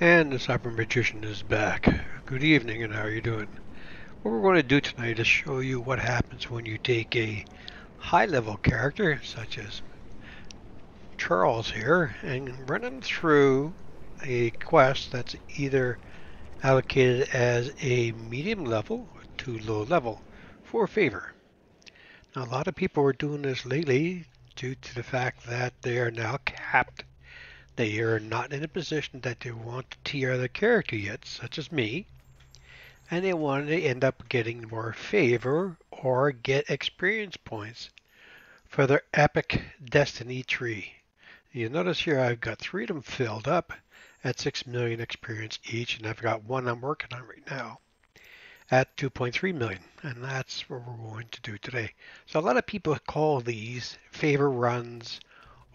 And the Cyber Magician is back. Good evening, and how are you doing? What we're going to do tonight is show you what happens when you take a high-level character, such as Charles here, and run him through a quest that's either allocated as a medium level or too low level for a favor. Now, a lot of people are doing this lately due to the fact that they are now capped. They are not in a position that they want to tier their character yet, such as me, and they want to end up getting more favor or get experience points for their epic destiny tree. You notice here I've got 3 of them filled up at 6 million experience each, and I've got one I'm working on right now at 2.3 million, and that's what we're going to do today. So a lot of people call these favor runs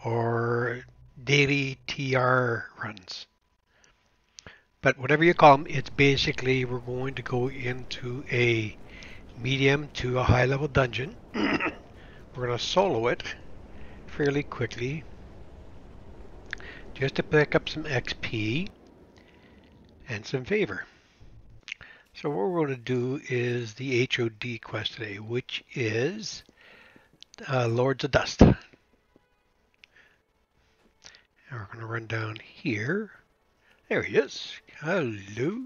or daily TR runs. But whatever you call them, it's basically we're going to go into a medium to a high level dungeon. We're going to solo it fairly quickly just to pick up some XP and some favor. So what we're going to do is the HOD quest today, which is Lords of Dust. And we're going to run down here. There he is. Hello.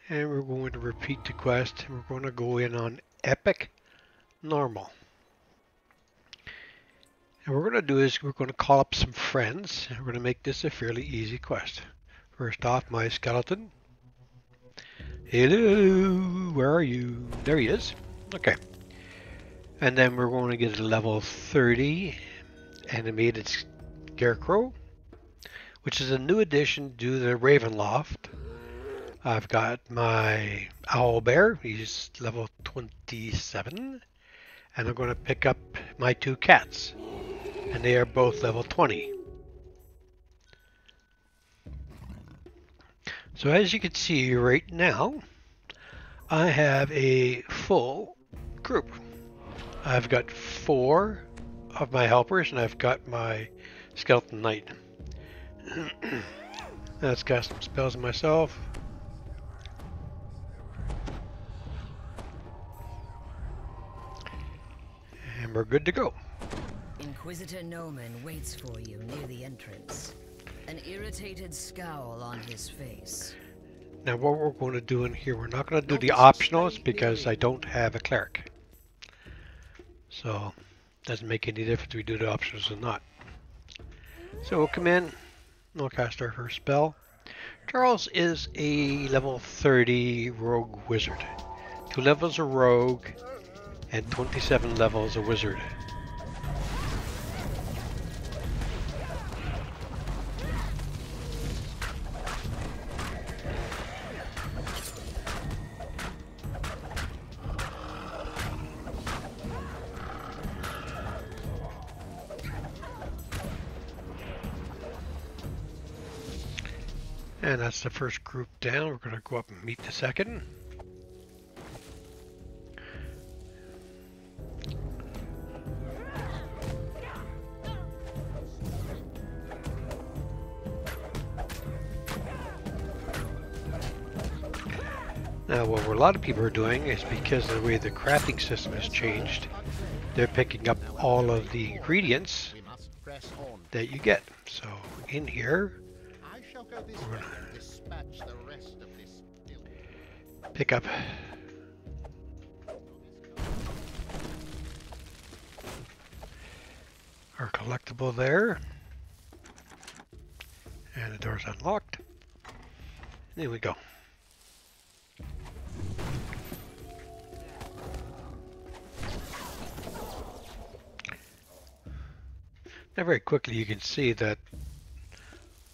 And we're going to repeat the quest. We're going to go in on Epic Normal. And what we're going to do is we're going to call up some friends. And we're going to make this a fairly easy quest. First off, my skeleton. Hello, where are you? There he is. Okay. And then we're going to get a level 30 animated scarecrow, which is a new addition to the Ravenloft. I've got my owl bear. He's level 27. And I'm going to pick up my 2 cats. And they are both level 20. So as you can see right now, I have a full group. I've got 4 of my helpers, and I've got my skeleton knight. Let's cast some spells on myself. And we're good to go. Inquisitor Noman waits for you near the entrance, an irritated scowl on his face. Now what we're going to do in here, we're not going to do the optionals because I don't have a cleric. So it doesn't make any difference if we do the optionals or not. So we'll come in, we'll cast our first spell. Charles is a level 30 rogue wizard. 2 levels a rogue and 27 levels a wizard. And that's the first group down. We're going to go up and meet the second. Now what a lot of people are doing is because of the way the crafting system has changed, they're picking up all of the ingredients that you get. So in here, we're going to pick up our collectible there. And the door's unlocked. There we go. Now very quickly you can see that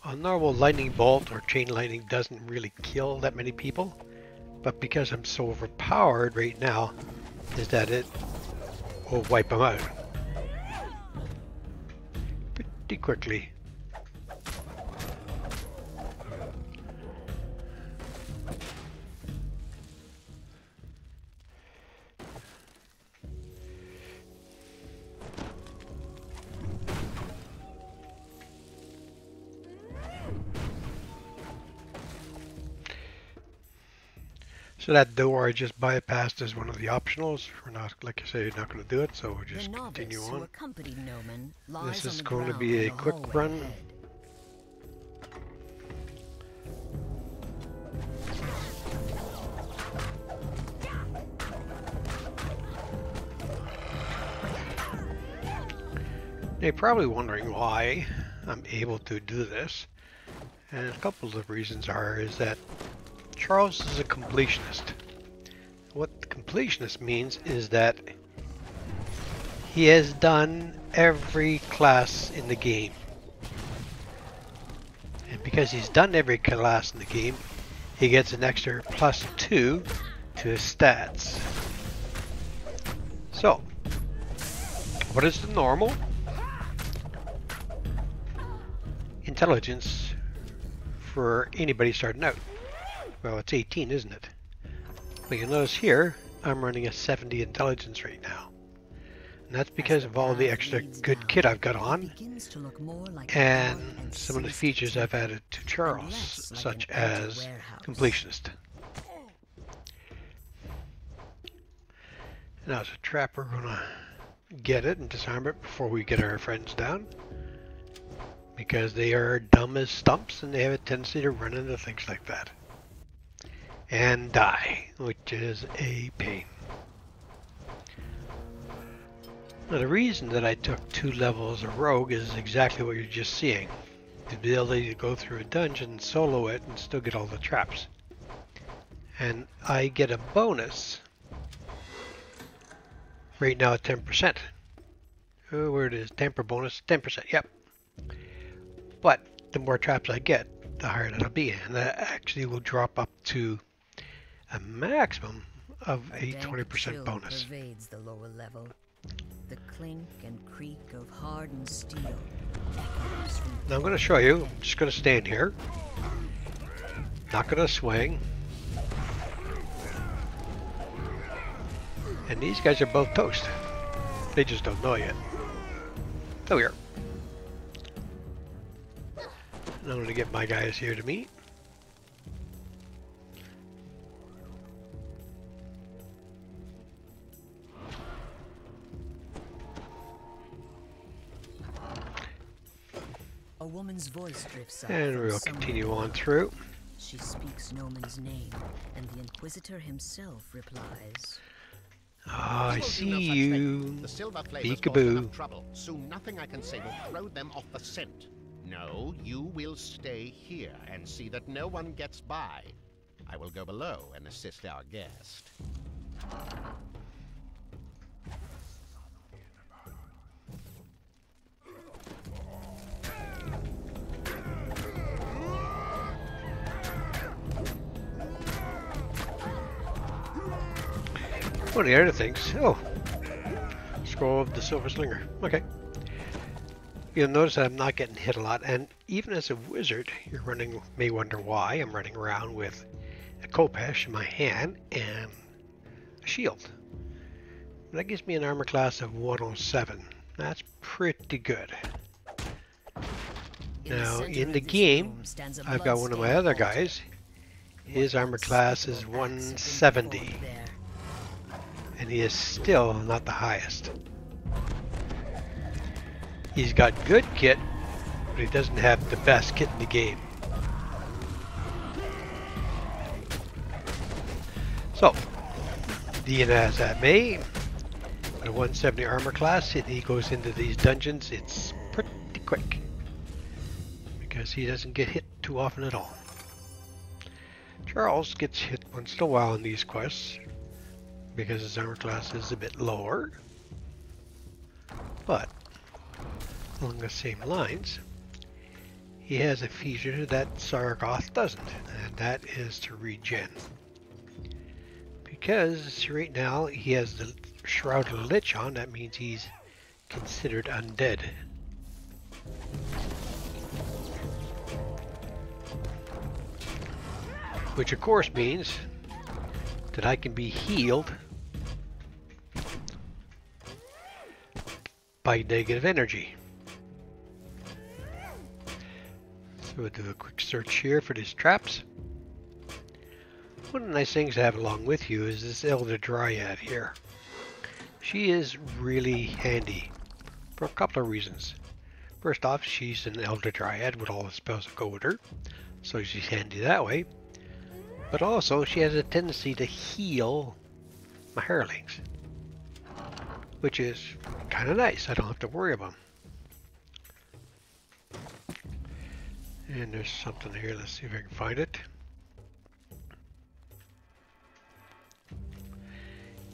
a normal lightning bolt or chain lightning doesn't really kill that many people, but because I'm so overpowered right now, is that it will wipe them out pretty quickly. So that door I just bypassed is one of the optionals. We're not, like I say, not going to do it, so we'll just continue on. This is going to be a quick run. You're probably wondering why I'm able to do this, and a couple of reasons is that Charles is a completionist. What the completionist means is that he has done every class in the game, and because he's done every class in the game, he gets an extra +2 to his stats. So, what is the normal intelligence for anybody starting out? Well, it's 18, isn't it? But you'll notice here, I'm running a 70 intelligence right now. And that's because of all the extra good kit I've got on, and some of the features I've added to Charles, such as completionist. Now as a trap, we're gonna get it and disarm it before we get our friends down, because they are dumb as stumps and they have a tendency to run into things like that and die, which is a pain. Now the reason that I took 2 levels of rogue is exactly what you're just seeing. The ability to go through a dungeon, solo it, and still get all the traps. And I get a bonus right now at 10%. Oh, where it is, temper bonus, 10%, yep. But the more traps I get, the higher that'll be, and that actually will drop up to a maximum of a 20% bonus. The lower level. The clink and creak of hardened steel. Now I'm going to show you. I'm just going to stand here. Not going to swing. And these guys are both toast. They just don't know yet. Oh, here. I'm going to get my guys here to meet. A woman's voice drifts up. And we'll continue on through. She speaks Noman's name, and the Inquisitor himself replies. Ah, I see you. Peekaboo. Soon nothing I can say will throw them off the scent. No, you will stay here and see that no one gets by. I will go below and assist our guest. One of the other things. Oh, scroll of the Silver Slinger. Okay. You'll notice that I'm not getting hit a lot, and even as a wizard, you're running. May wonder why I'm running around with a Kopesh in my hand and a shield. That gives me an armor class of 107. That's pretty good. Now in the game, I've got one of my other guys. His armor class is 170. And he is still not the highest. He's got good kit, but he doesn't have the best kit in the game. So, being as that may, with a 170 armor class, and he goes into these dungeons, it's pretty quick. Because he doesn't get hit too often at all. Charles gets hit once in a while in these quests, because his armor class is a bit lower, but along the same lines, he has a feature that Sargoth doesn't, and that is to regen. Because right now he has the Shroud of the Lich on, that means he's considered undead. Which of course means that I can be healed by negative energy. So we'll do a quick search here for these traps. One of the nice things to have along with you is this Elder Dryad here. She is really handy for a couple of reasons. First off, she's an Elder Dryad with all the spells that go with her, so she's handy that way. But also, she has a tendency to heal my hirelings, which is kind of nice. I don't have to worry about them. And there's something here. Let's see if I can find it.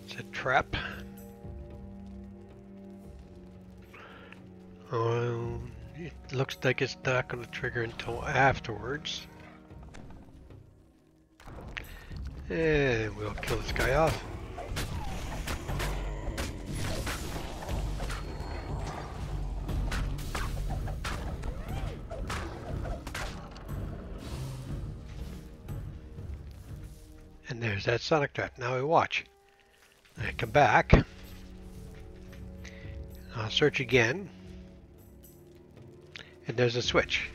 It's a trap. It looks like it's not going to trigger until afterwards. And we'll kill this guy off. And there's that sonic trap. Now we watch. I come back. I'll search again. And there's a switch.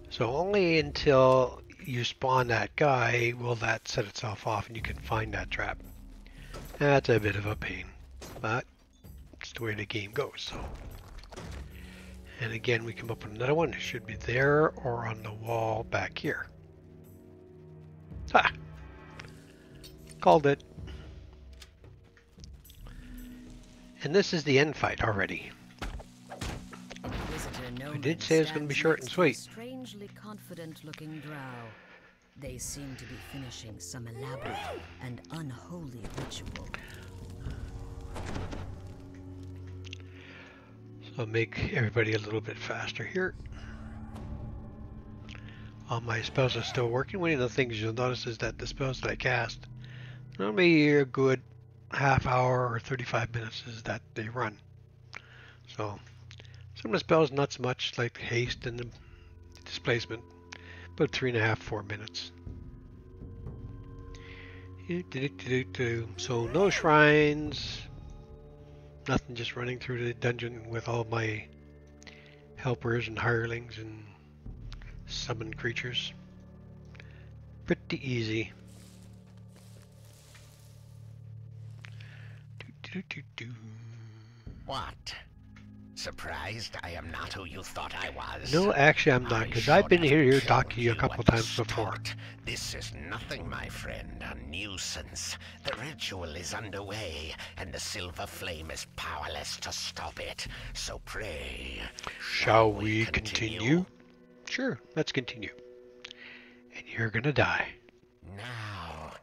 So only until you spawn that guy will that set itself off and you can find that trap. That's a bit of a pain, but it's the way the game goes. So, and again we come up with another one. It should be there or on the wall back here. Ah! Called it. And this is the end fight already. I did say it was going to be short and sweet. Strangely confident-looking drow. They seem to be finishing some elaborate and unholy ritual. So make everybody a little bit faster here. All my spells are still working. One of the things you'll notice is that the spells that I cast, normally a good half hour or 35 minutes is that they run. So some of the spells not so much, like haste and the displacement, but 3.5, 4 minutes. So no shrines, nothing, just running through the dungeon with all my helpers and hirelings and summoned creatures. Pretty easy. What? Surprised I am not who you thought I was? No, actually I'm not, because I've been here talking to you a couple times before. This is nothing, my friend, a nuisance. The ritual is underway, and the silver flame is powerless to stop it. So pray, shall we continue? Sure, let's continue. And you're gonna die. Now,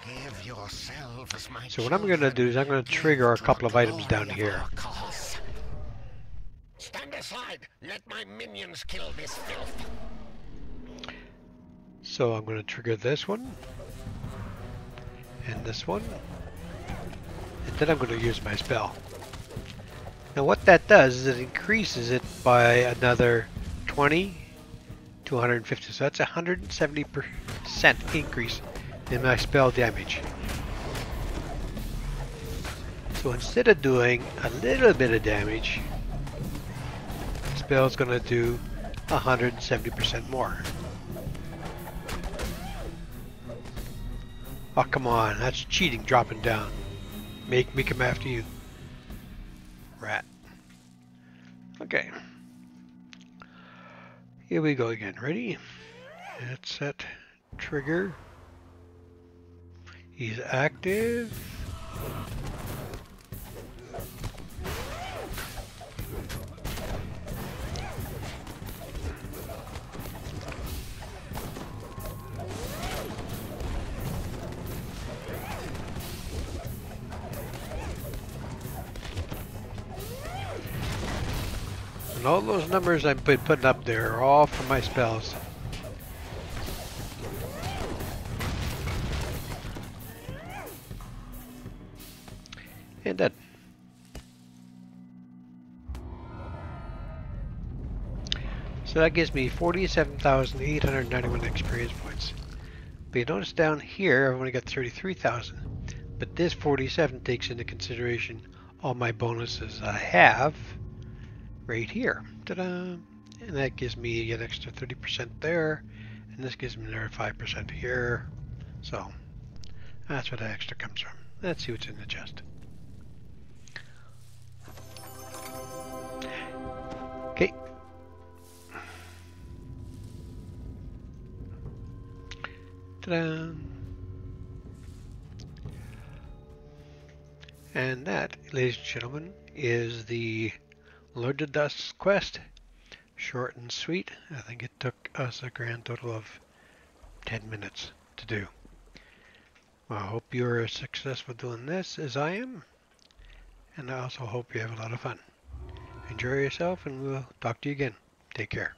give yourselves my So what I'm gonna do is I'm gonna trigger a couple of items down here. Stand aside! Let my minions kill this filth! So I'm going to trigger this one. And this one. And then I'm going to use my spell. Now what that does is it increases it by another 20 to 150. So that's a 170% increase in my spell damage. So instead of doing a little bit of damage, spell's gonna do 170% more. Oh, come on, that's cheating, dropping down. Make me come after you. Rat. Okay. Here we go again. Ready? Let's set trigger. He's active. And all those numbers I've been putting up there are all from my spells. And that. So that gives me 47,891 experience points. But you notice down here I've only got 33,000. But this 47 takes into consideration all my bonuses I have right here. Ta-da! And that gives me an extra 30% there. And this gives me another 5% here. So that's where the extra comes from. Let's see what's in the chest. Okay. Ta-da! And that, ladies and gentlemen, is the Lord of Dust's quest. Short and sweet. I think it took us a grand total of 10 minutes to do. Well, I hope you're as successful doing this as I am. And I also hope you have a lot of fun. Enjoy yourself, and we'll talk to you again. Take care.